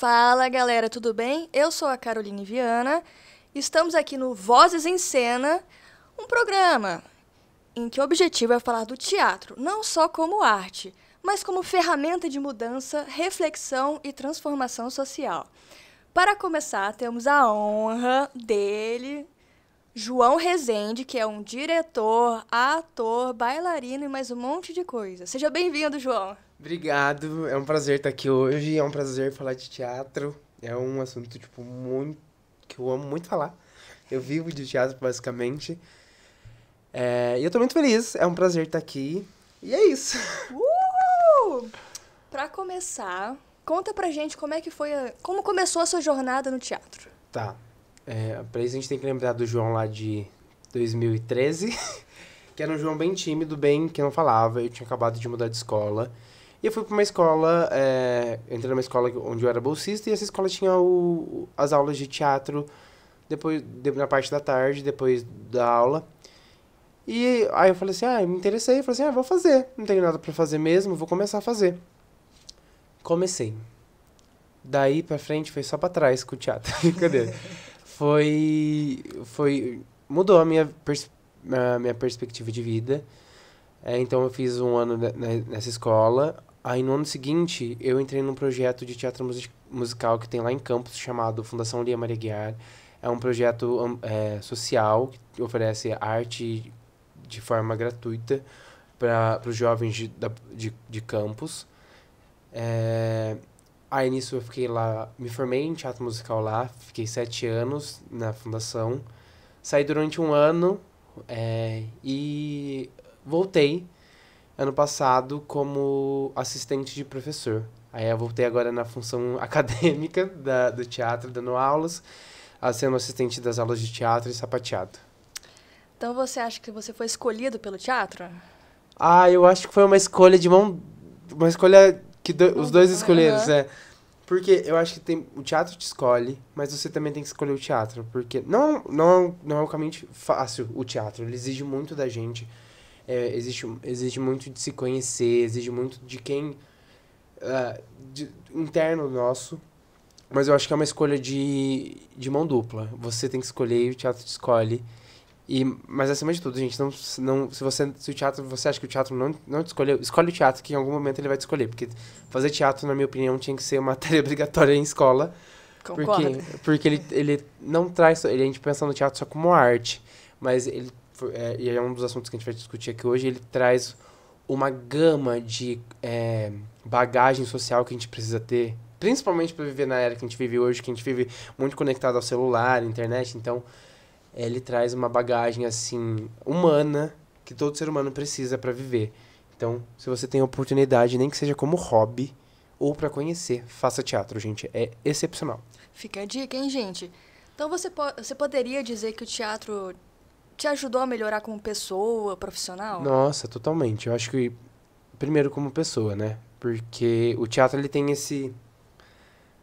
Fala galera, tudo bem? Eu sou a Caroline Viana. Estamos aqui no Vozes em Cena, um programa em que o objetivo é falar do teatro, não só como arte, mas como ferramenta de mudança, reflexão e transformação social. Para começar, temos a honra dele, João Rezende, que é um diretor, ator, bailarino e mais um monte de coisa. Seja bem-vindo, João. Obrigado, é um prazer estar aqui hoje, é um prazer falar de teatro. É um assunto, muito que eu amo muito falar. Eu vivo de teatro, basicamente. E eu tô muito feliz, é um prazer estar aqui. E é isso. Para começar, conta pra gente como começou a sua jornada no teatro. Tá, pra isso a gente tem que lembrar do João lá de 2013, que era um João bem tímido, bem que não falava. Eu tinha acabado de mudar de escola. E eu fui pra uma escola, entrei numa escola onde eu era bolsista, e essa escola tinha as aulas de teatro na parte da tarde, depois da aula. E aí eu falei assim, me interessei, eu falei assim, vou fazer, não tenho nada pra fazer mesmo, vou começar a fazer. Comecei. Daí pra frente foi só pra trás com o teatro, brincadeira. Mudou a minha perspectiva de vida. Então eu fiz um ano nessa escola. Aí no ano seguinte eu entrei num projeto de teatro musical que tem lá em Campos, chamado Fundação Lia Maria Guiar. É um projeto social que oferece arte de forma gratuita para os jovens de Campos. Aí nisso eu fiquei lá, me formei em teatro musical lá, fiquei 7 anos na fundação. Saí durante um ano e voltei ano passado como assistente de professor. Aí eu voltei agora na função acadêmica do teatro, dando aulas, sendo assistente das aulas de teatro e sapateado. Então você acha que você foi escolhido pelo teatro? Eu acho que foi uma escolha uma escolha que os dois escolheram, Uhum. Porque eu acho que o teatro te escolhe, mas você também tem que escolher o teatro, porque não é um caminho fácil o teatro, ele exige muito da gente. Exige muito de se conhecer, exige muito de quem interno nosso, mas eu acho que é uma escolha de mão dupla. Você tem que escolher e o teatro te escolhe. Mas acima de tudo, gente, se o teatro, você acha que o teatro não te escolheu, escolhe o teatro que em algum momento ele vai te escolher, porque fazer teatro, na minha opinião, tinha que ser uma matéria obrigatória em escola, Concordo. porque ele não traz, a gente pensa no teatro só como arte, mas e é um dos assuntos que a gente vai discutir aqui hoje, ele traz uma gama de bagagem social que a gente precisa ter, principalmente para viver na era que a gente vive hoje, que a gente vive muito conectado ao celular, internet. Então ele traz uma bagagem assim humana que todo ser humano precisa para viver. Então, se você tem a oportunidade, nem que seja como hobby ou para conhecer, faça teatro, gente, é excepcional. Fica a dica, hein, gente? Então você poderia dizer que o teatro te ajudou a melhorar como pessoa, profissional? Nossa, totalmente. Eu acho que primeiro como pessoa, né? Porque o teatro ele tem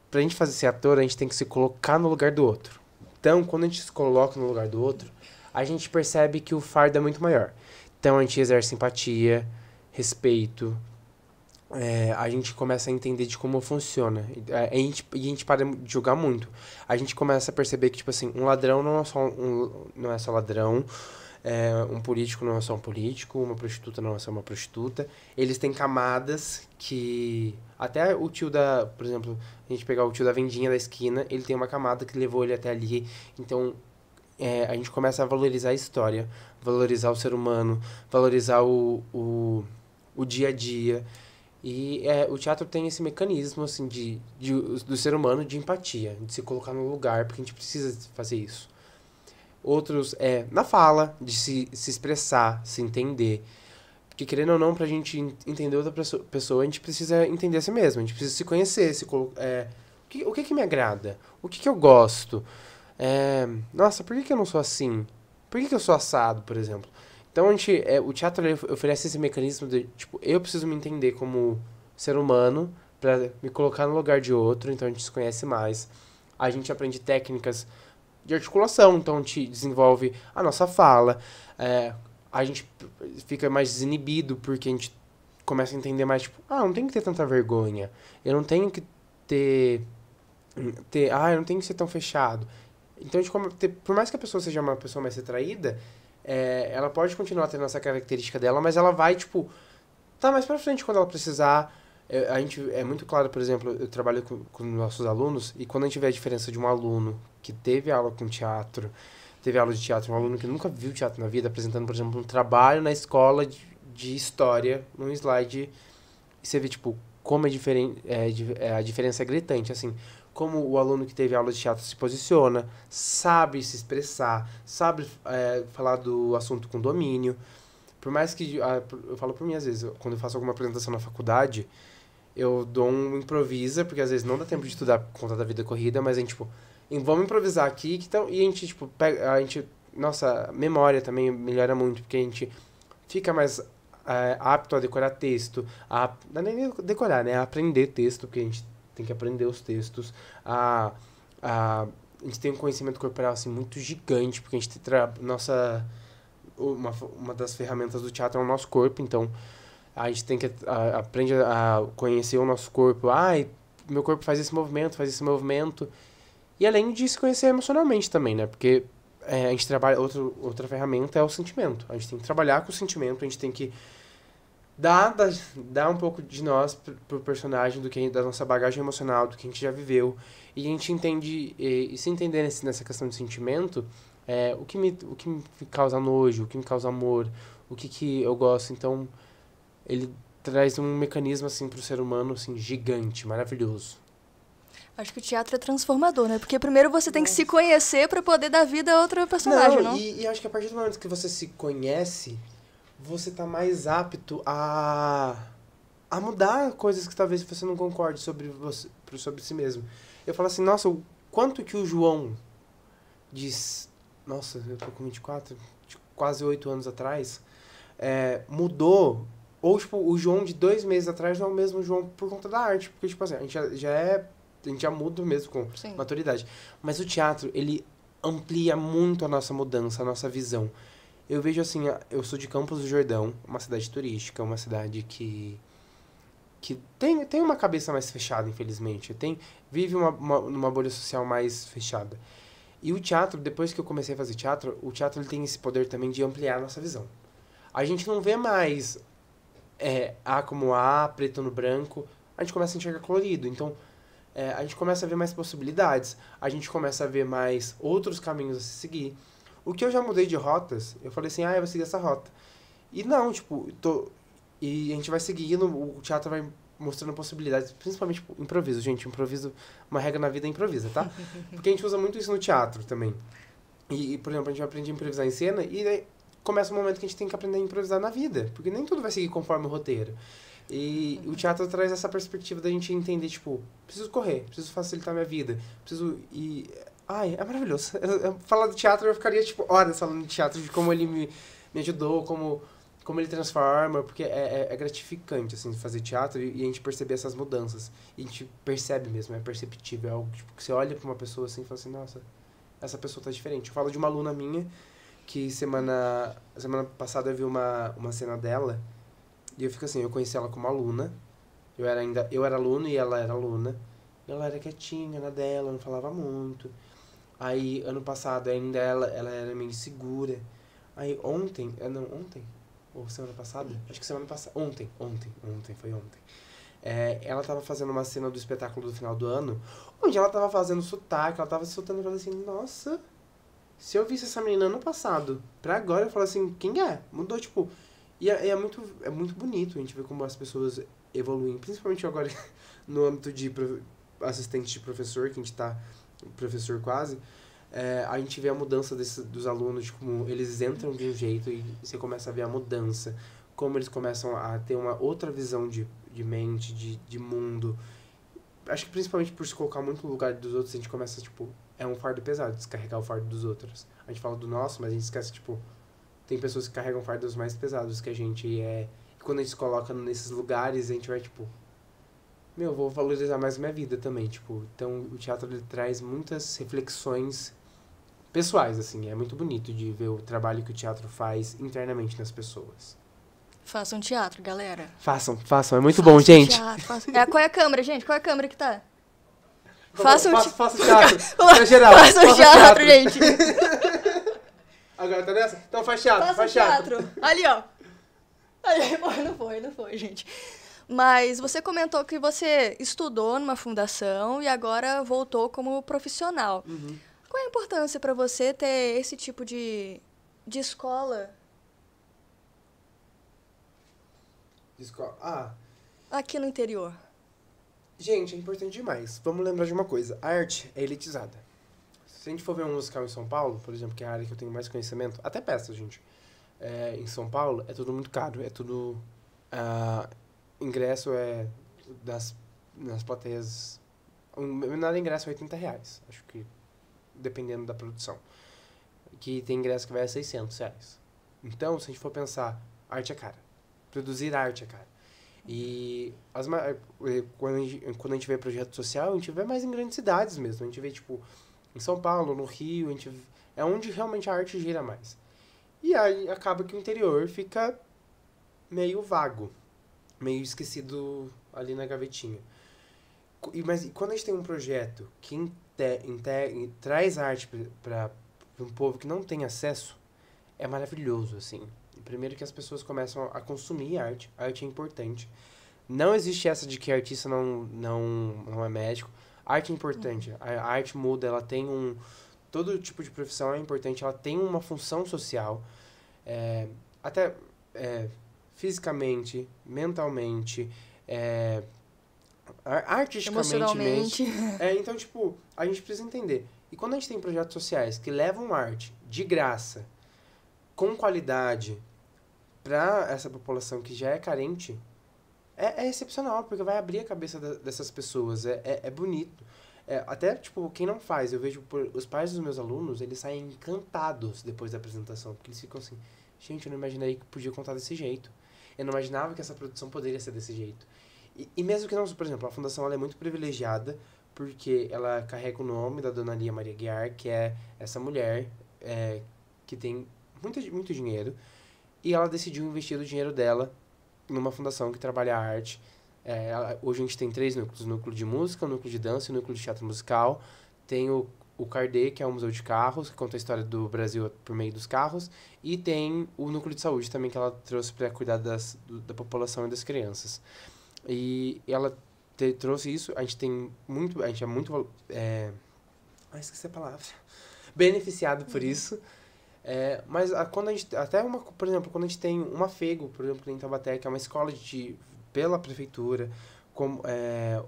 pra gente fazer ser ator, a gente tem que se colocar no lugar do outro. Então, quando a gente se coloca no lugar do outro, a gente percebe que o fardo é muito maior. Então, a gente exerce simpatia, respeito, a gente começa a entender de como funciona. A gente para de julgar muito. A gente começa a perceber que, tipo assim, um ladrão não é só ladrão, um político não é só um político, uma prostituta não é só uma prostituta. Eles têm camadas que... Até o tio por exemplo, a gente pegar o tio da vendinha da esquina, ele tem uma camada que levou ele até ali. Então, a gente começa a valorizar a história, valorizar o ser humano, valorizar o dia a dia. E o teatro tem esse mecanismo, assim, do ser humano de empatia, de se colocar no lugar, porque a gente precisa fazer isso. Outros na fala, de se expressar, se entender. Porque, querendo ou não, pra gente entender outra pessoa, a gente precisa entender a si mesmo, a gente precisa se conhecer, o que me agrada? O que eu gosto? Nossa, por que eu não sou assim? Por que eu sou assado, por exemplo? Então, o teatro ele oferece esse mecanismo de, tipo, eu preciso me entender como ser humano pra me colocar no lugar de outro, então a gente se conhece mais. A gente aprende técnicas de articulação, então a gente desenvolve a nossa fala, a gente fica mais desinibido porque a gente começa a entender mais, tipo, não tem que ter tanta vergonha, eu não tenho que ter eu não tenho que ser tão fechado. Então, por mais que a pessoa seja uma pessoa mais retraída, ela pode continuar tendo essa característica dela, mas ela vai, tipo, tá mais pra frente quando ela precisar. A gente, é muito claro, por exemplo, eu trabalho com nossos alunos, e quando a gente vê a diferença de um aluno que teve aula com teatro, teve aula de teatro, um aluno que nunca viu teatro na vida, apresentando, por exemplo, um trabalho na escola de história, num slide, e você vê, tipo, como é diferente, a diferença é gritante, assim, como o aluno que teve aula de teatro se posiciona, sabe se expressar, sabe falar do assunto com domínio. Por mais que, eu falo por mim às vezes, quando eu faço alguma apresentação na faculdade, eu dou um improvisa, porque às vezes não dá tempo de estudar por conta da vida corrida, mas a gente, tipo, vamos improvisar aqui, e a gente, tipo, nossa memória também melhora muito, porque a gente fica mais apto a decorar texto, não é nem decorar, né, a aprender texto, porque a gente tem que aprender os textos, a gente tem um conhecimento corporal, assim, muito gigante, porque a gente uma das ferramentas do teatro é o nosso corpo, então a gente tem que aprende a conhecer o nosso corpo. Meu corpo faz esse movimento. E além de se conhecer emocionalmente também, né? Porque a gente trabalha, outra ferramenta é o sentimento. A gente tem que trabalhar com o sentimento, a gente tem que dar um pouco de nós pro personagem, da nossa bagagem emocional, do que a gente já viveu. E a gente entende, e se entender nessa questão de sentimento, o que me causa nojo, o que me causa amor, o que eu gosto. Então, ele traz um mecanismo, assim, pro ser humano, assim, gigante, maravilhoso. Acho que o teatro é transformador, né? Porque primeiro você tem que se conhecer pra poder dar vida a outro personagem, não? E acho que a partir do momento que você se conhece, você tá mais apto a mudar coisas que talvez você não concorde sobre si mesmo. Eu falo assim, nossa, o quanto que o João diz... Nossa, eu tô com 24, quase 8 anos atrás, mudou. Ou, tipo, o João de 2 meses atrás não é o mesmo João por conta da arte. Porque, tipo assim, a gente já muda mesmo com maturidade. Mas o teatro, ele amplia muito a nossa mudança, a nossa visão. Eu vejo assim, eu sou de Campos do Jordão, uma cidade turística, uma cidade que tem uma cabeça mais fechada, infelizmente. Vive numa bolha social mais fechada. E o teatro, depois que eu comecei a fazer teatro, o teatro ele tem esse poder também de ampliar a nossa visão. A gente não vê mais A como A, preto no branco. A gente começa a enxergar colorido. Então, a gente começa a ver mais possibilidades. A gente começa a ver mais outros caminhos a se seguir. O que eu já mudei de rotas, eu falei assim, eu vou seguir essa rota. E não, tipo, e a gente vai seguindo, o teatro vai mostrando possibilidades, principalmente tipo, improviso, gente. Improviso, uma regra na vida é improvisa, tá? Porque a gente usa muito isso no teatro também. E, por exemplo, a gente vai aprender a improvisar em cena e daí começa um momento que a gente tem que aprender a improvisar na vida. Porque nem tudo vai seguir conforme o roteiro. E o teatro traz essa perspectiva da gente entender, tipo, preciso correr, preciso facilitar minha vida, preciso ir... é maravilhoso. Falar do teatro, eu ficaria, tipo, horas falando de teatro, de como ele me ajudou, como ele transforma, porque é gratificante, assim, fazer teatro e a gente perceber essas mudanças. E a gente percebe mesmo, é perceptível. É algo tipo, que você olha pra uma pessoa assim e fala assim, nossa, essa pessoa tá diferente. Eu falo de uma aluna minha que semana passada eu vi uma cena dela e eu fico assim, eu conheci ela como aluna, eu era aluno e ela era aluna, e ela era quietinha na dela, não falava muito. Aí, ano passado, ainda ela era meio insegura. Aí, ontem... Ou semana passada? Acho que semana passada. Ontem. Ela tava fazendo uma cena do espetáculo do final do ano, onde ela tava fazendo sotaque, ela tava soltando e falando assim, nossa, se eu visse essa menina ano passado, pra agora, eu falo assim, quem é? Mudou, tipo... E é muito bonito a gente ver como as pessoas evoluem, principalmente agora no âmbito de assistente de professor, que a gente tá professor quase, a gente vê a mudança dos alunos, de como eles entram de um jeito e você começa a ver a mudança, como eles começam a ter uma outra visão de mente, de mundo. Acho que principalmente por se colocar muito no lugar dos outros, a gente começa, tipo, é um fardo pesado, descarregar o fardo dos outros. A gente fala do nosso, mas a gente esquece, tipo, tem pessoas que carregam fardos mais pesados que a gente, e quando a gente se coloca nesses lugares, a gente vai, tipo, vou valorizar mais minha vida também, tipo. Então, o teatro, ele traz muitas reflexões pessoais, assim. É muito bonito de ver o trabalho que o teatro faz internamente nas pessoas. Façam teatro, galera. Façam. É muito bom, gente. Teatro, qual é a câmera, gente? Qual é a câmera que tá? Faça um Faça teatro. Pra geral. Faça um teatro, gente. Agora tá nessa? Então faz teatro, Faça faz um teatro. Ali, ó. Ali, não foi, gente. Mas você comentou que você estudou numa fundação e agora voltou como profissional. Uhum. Qual é a importância para você ter esse tipo de escola aqui no interior? Gente, é importante demais. Vamos lembrar de uma coisa. A arte é elitizada. Se a gente for ver um musical em São Paulo, por exemplo, que é a área que eu tenho mais conhecimento, até peças, gente. Em São Paulo, é tudo muito caro. É tudo... ingresso nas plateias... O menor ingresso é R$80. Acho que, dependendo da produção. Que tem ingresso que vai a R$600. Então, se a gente for pensar, arte é cara. Produzir arte é cara. E quando a gente vê projeto social, a gente vê mais em grandes cidades mesmo. A gente vê, tipo, em São Paulo, no Rio, é onde realmente a arte gira mais. E aí acaba que o interior fica meio vago, meio esquecido ali na gavetinha. Mas quando a gente tem um projeto que traz arte para um povo que não tem acesso, é maravilhoso, assim. Primeiro que as pessoas começam a consumir arte. A arte é importante. Não existe essa de que artista não é médico. A arte é importante. A arte muda, ela tem todo tipo de profissão é importante. Ela tem uma função social. Até fisicamente, mentalmente, artisticamente. Então, tipo, a gente precisa entender. E quando a gente tem projetos sociais que levam arte de graça, com qualidade, para essa população que já é carente, é excepcional, porque vai abrir a cabeça dessas pessoas, é bonito. Até, tipo, quem não faz, eu vejo os pais dos meus alunos, eles saem encantados depois da apresentação, porque eles ficam assim, gente, eu não imaginei que podia contar desse jeito. Eu não imaginava que essa produção poderia ser desse jeito. E mesmo que não, por exemplo, a fundação ela é muito privilegiada, porque ela carrega o nome da dona Lia Maria Guiar, que é essa mulher que tem muito dinheiro, e ela decidiu investir o dinheiro dela numa fundação que trabalha a arte. Hoje a gente tem 3 núcleos: o núcleo de música, o núcleo de dança e o núcleo de teatro musical. Tem o Cardê, que é o museu de carros, que conta a história do Brasil por meio dos carros. E tem o núcleo de saúde também, que ela trouxe para cuidar da população e das crianças. E ela trouxe isso. A gente é muito esqueci a palavra. Beneficiado por isso. Mas quando a gente, por exemplo, quando a gente tem uma FEGO, por exemplo, em Taubaté, que é uma escola pela prefeitura,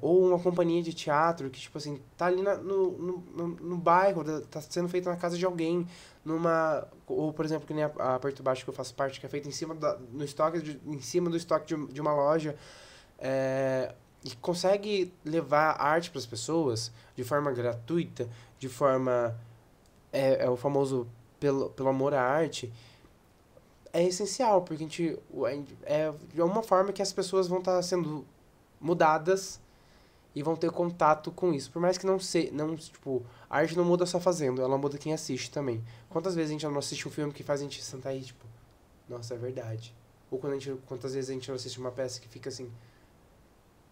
ou uma companhia de teatro que, tipo assim, tá ali no bairro, tá sendo feita na casa de alguém, ou, por exemplo, que nem a Perto Baixo, que eu faço parte, que é feita em cima do estoque de uma loja, e consegue levar arte para as pessoas de forma gratuita, de forma... o famoso pelo amor à arte, é essencial, porque é uma forma que as pessoas vão estar sendo mudadas e vão ter contato com isso. Por mais que tipo, a arte não muda só fazendo, ela muda quem assiste também. Quantas vezes a gente não assiste um filme que faz a gente sentar aí, tipo, nossa, é verdade. Ou quantas vezes a gente não assiste uma peça que fica assim,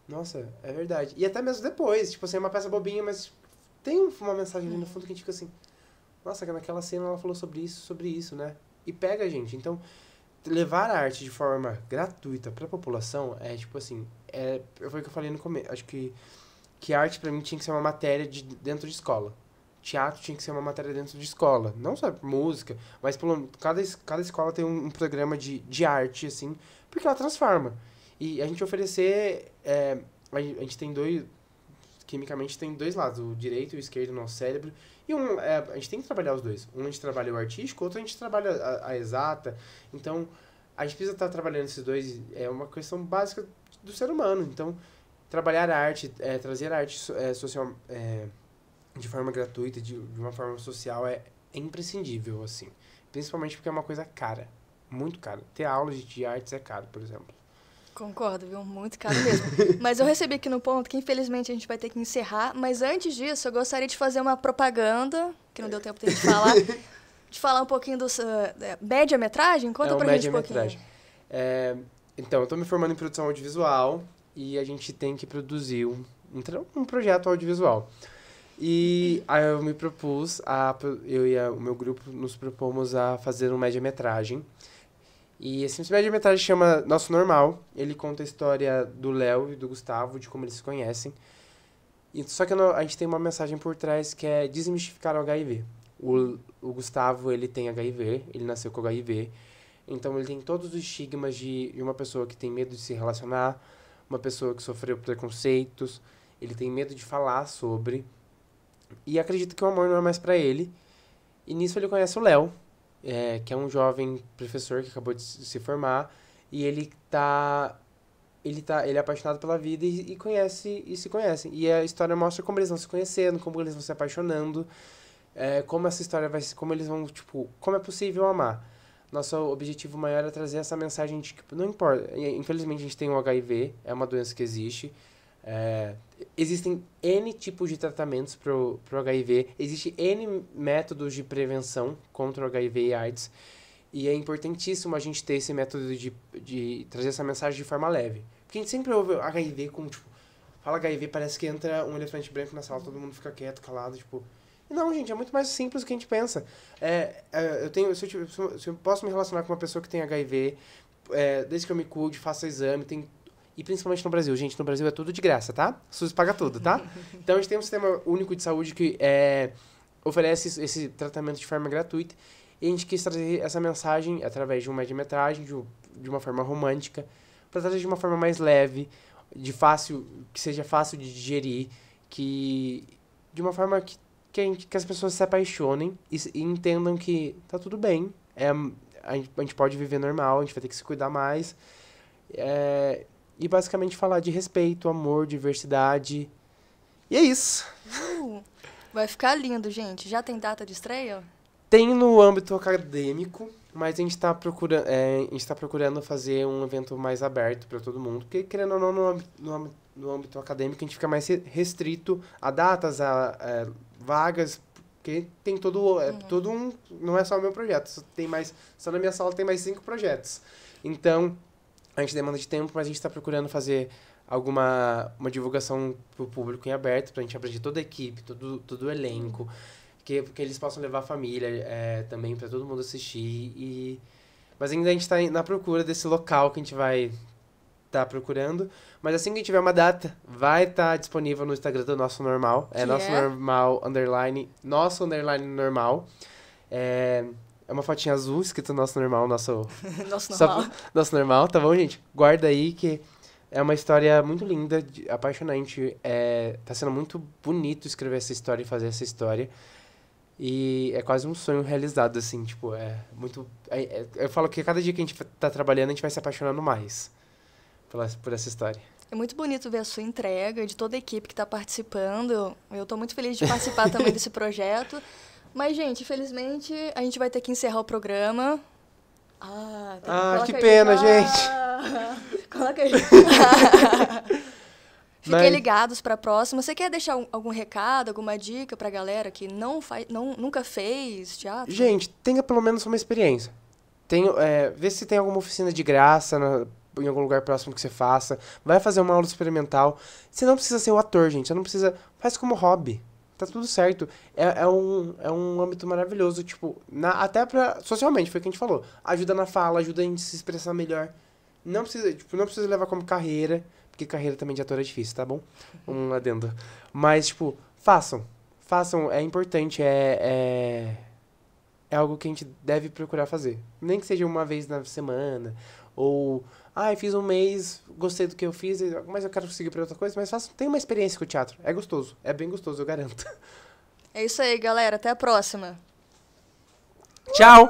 nossa, é verdade. E até mesmo depois, tipo assim, é uma peça bobinha, mas tem uma mensagem ali no fundo que a gente fica assim, nossa, naquela cena ela falou sobre isso, né? E pega a gente. Então, levar a arte de forma gratuita pra população tipo assim, foi o que eu falei no começo. Acho que a arte pra mim tinha que ser uma matéria dentro de escola. Teatro tinha que ser uma matéria dentro de escola. Não só música, mas cada escola tem um programa de arte, assim, porque ela transforma. E a gente oferecer... a gente tem quimicamente tem 2 lados, o direito e o esquerdo no nosso cérebro. E a gente tem que trabalhar os dois. Um a gente trabalha o artístico, outro a gente trabalha a exata. Então, a gente precisa estar trabalhando esses dois. É uma questão básica do ser humano. Então, trabalhar a arte, trazer a arte social de forma gratuita, de uma forma social, é imprescindível, assim. Principalmente porque é uma coisa cara. Muito cara. Ter aulas de artes é caro, por exemplo. Concordo, viu? Muito caro mesmo. Mas eu recebi aqui no ponto que, infelizmente, a gente vai ter que encerrar. Mas antes disso, eu gostaria de fazer uma propaganda, que não deu tempo de falar, de falar um pouquinho dos média-metragem. Conta pra gente um pouquinho. Então, eu estou me formando em produção audiovisual e a gente tem que produzir um projeto audiovisual. E aí eu me propus, eu e o meu grupo nos propomos a fazer um média-metragem. E esse média-metragem chama Nosso Normal. Ele conta a história do Léo e do Gustavo, de como eles se conhecem. Só que a gente tem uma mensagem por trás que é desmistificar o HIV. O Gustavo, ele tem HIV, ele nasceu com HIV. Então ele tem todos os estigmas de uma pessoa que tem medo de se relacionar, uma pessoa que sofreu preconceitos, ele tem medo de falar sobre, e acredita que o amor não é mais pra ele. E nisso ele conhece o Léo, que é um jovem professor que acabou de se formar, e ele é apaixonado pela vida e se conhecem. E a história mostra como eles vão se conhecendo, como eles vão se apaixonando, como essa história como eles vão, tipo, como é possível amar. Nosso objetivo maior é trazer essa mensagem de que não importa. Infelizmente a gente tem o HIV, é uma doença que existe. Existem N tipos de tratamentos pro HIV, existem N métodos de prevenção contra o HIV e AIDS, e é importantíssimo a gente ter esse método de trazer essa mensagem de forma leve. Porque a gente sempre ouve HIV como, tipo, fala HIV, parece que entra um elefante branco na sala, todo mundo fica quieto, calado, tipo... Não, gente, é muito mais simples do que a gente pensa. Se eu posso me relacionar com uma pessoa que tem HIV, desde que eu me cuide, faça exame, e principalmente no Brasil. Gente, no Brasil é tudo de graça, tá? O SUS paga tudo, tá? Então a gente tem um sistema único de saúde que oferece esse tratamento de forma gratuita. E a gente quis trazer essa mensagem através de uma média-metragem, de uma forma romântica, para trazer de uma forma mais leve, que seja fácil de digerir, de uma forma que as pessoas se apaixonem e entendam que tá tudo bem. A gente pode viver normal, a gente vai ter que se cuidar mais. E basicamente falar de respeito, amor, diversidade. E é isso. Vai ficar lindo, gente. Já tem data de estreia? Tem no âmbito acadêmico, mas a gente está procurando fazer um evento mais aberto para todo mundo. Porque, querendo ou não, no âmbito acadêmico, a gente fica mais restrito a datas, a vagas, porque tem todo um... Não é só o meu projeto, só na minha sala tem mais 5 projetos. Então, a gente demanda de tempo, mas a gente está procurando fazer uma divulgação para o público em aberto, para a gente abranger toda a equipe, todo o elenco, que eles possam levar a família também para todo mundo assistir. Mas ainda a gente está na procura desse local que a gente vai estar procurando. Mas assim que tiver uma data, vai estar disponível no Instagram do Nosso Normal. Normal, Nosso _ Normal. É uma fotinha azul, escrito Nosso Normal, Nosso Normal. Nosso Normal, tá bom, gente? Guarda aí que é uma história muito linda, apaixonante. Tá sendo muito bonito escrever essa história e fazer essa história. E é quase um sonho realizado, assim, tipo, eu falo que cada dia que a gente tá trabalhando, a gente vai se apaixonando mais por essa história. É muito bonito ver a sua entrega, de toda a equipe que está participando. Eu estou muito feliz de participar também desse projeto. Mas, gente, infelizmente, a gente vai ter que encerrar o programa. Que pena, gente! Coloca aí. Fiquem ligados para a próxima. Você quer deixar algum recado, alguma dica para a galera que nunca fez teatro? Gente, tenha pelo menos uma experiência. Vê se tem alguma oficina de graça em algum lugar próximo que você faça. Vai fazer uma aula experimental. Você não precisa ser o ator, gente. Você não precisa... Faz como hobby. Tá tudo certo. É um âmbito maravilhoso, tipo... até socialmente, foi o que a gente falou. Ajuda na fala, ajuda a gente se expressar melhor. Não precisa levar como carreira, porque carreira também de ator é difícil, tá bom? Um adendo. Mas, tipo, façam. Façam, é importante, é algo que a gente deve procurar fazer. Nem que seja uma vez na semana, ou... fiz um mês, gostei do que eu fiz, mas eu quero seguir para outra coisa. Mas tenha uma experiência com o teatro. É gostoso. É bem gostoso, eu garanto. É isso aí, galera. Até a próxima. Tchau!